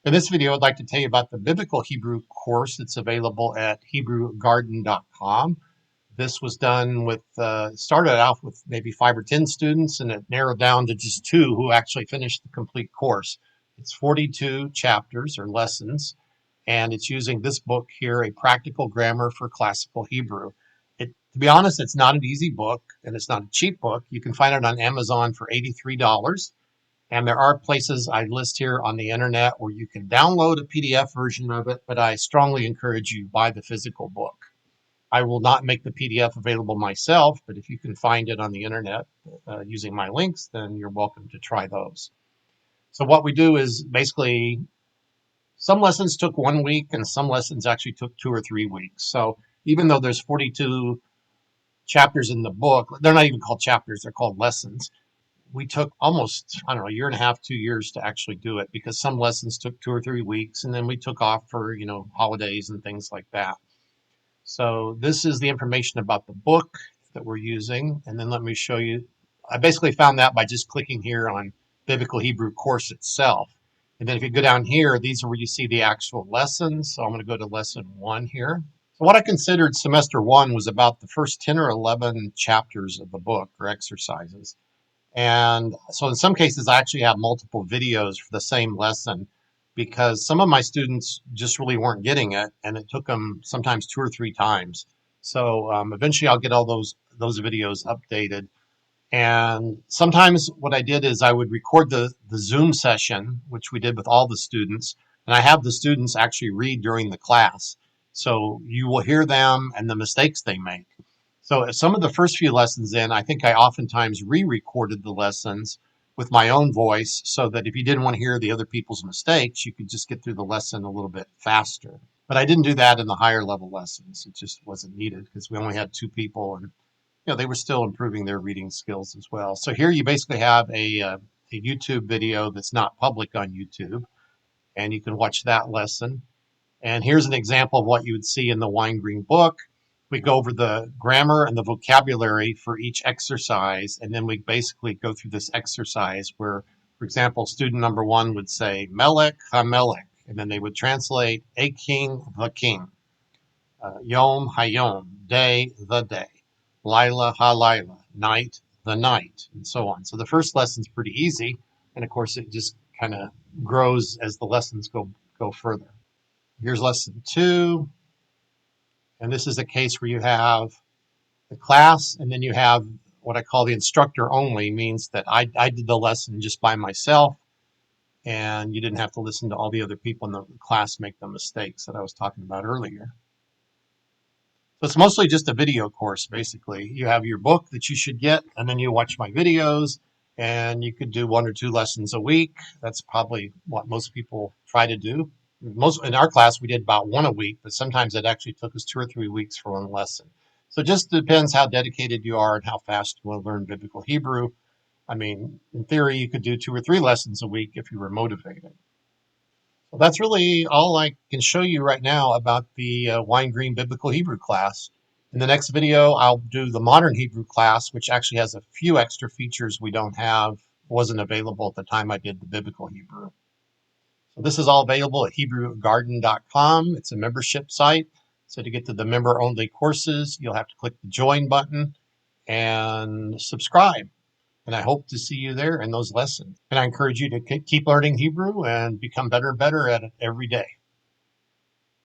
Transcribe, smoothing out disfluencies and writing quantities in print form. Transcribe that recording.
In this video, I'd like to tell you about the Biblical Hebrew course that's available at HebrewGarden.com. This was done with, started out with maybe 5 or 10 students, and it narrowed down to just 2 who actually finished the complete course. It's 42 chapters or lessons, and it's using this book here, A Practical Grammar for Classical Hebrew. To be honest, it's not an easy book, and it's not a cheap book. You can find it on Amazon for $83. And there are places I list here on the internet where you can download a PDF version of it, but I strongly encourage you to buy the physical book. I will not make the PDF available myself, but if you can find it on the internet using my links, then you're welcome to try those. So what we do is basically some lessons took 1 week and some lessons actually took 2 or 3 weeks. So even though there's 42 chapters in the book, they're not even called chapters, they're called lessons. We took almost, I don't know, a year and a half, 2 years to actually do it because some lessons took 2 or 3 weeks and then we took off for, holidays and things like that. So this is the information about the book that we're using. And then let me show you. I basically found that by just clicking here on Biblical Hebrew course itself. And then if you go down here, these are where you see the actual lessons. So I'm going to go to lesson 1 here. So what I considered semester 1 was about the first 10 or 11 chapters of the book or exercises. And so in some cases, I actually have multiple videos for the same lesson because some of my students just really weren't getting it, and it took them sometimes 2 or 3 times. So eventually I'll get all those videos updated. And sometimes what I did is I would record the Zoom session, which we did with all the students, and I have the students actually read during the class. So you will hear them and the mistakes they make. So some of the first few lessons in, I think I oftentimes re-recorded the lessons with my own voice so that if you didn't want to hear the other people's mistakes, you could just get through the lesson a little bit faster. But I didn't do that in the higher level lessons. It just wasn't needed because we only had 2 people and they were still improving their reading skills as well. So here you basically have a YouTube video that's not public on YouTube, and you can watch that lesson. And here's an example of what you would see in the Weingreen book. We go over the grammar and the vocabulary for each exercise, and then we basically go through this exercise where, for example, student number 1 would say Melech HaMelech, and then they would translate a king, the king, Yom HaYom, day, the day, Lila HaLila, night, the night, and so on. So the first lesson's pretty easy, and of course it just kind of grows as the lessons go further. Here's lesson 2. And this is a case where you have the class and then you have what I call the instructor only, means that I did the lesson just by myself and you didn't have to listen to all the other people in the class make the mistakes that I was talking about earlier. So it's mostly just a video course, basically. You have your book that you should get, and then you watch my videos, and you could do 1 or 2 lessons a week. That's probably what most people try to do. In our class, we did about 1 a week, but sometimes it actually took us 2 or 3 weeks for 1 lesson. So it just depends how dedicated you are and how fast you want to learn Biblical Hebrew. I mean, in theory, you could do 2 or 3 lessons a week if you were motivated. So that's really all I can show you right now about the Weingreen Biblical Hebrew class. In the next video, I'll do the Modern Hebrew class, which actually has a few extra features we don't have, wasn't available at the time I did the Biblical Hebrew. So this is all available at HebrewGarden.com. It's a membership site. So to get to the member-only courses, you'll have to click the join button and subscribe. And I hope to see you there in those lessons. And I encourage you to keep learning Hebrew and become better and better at it every day.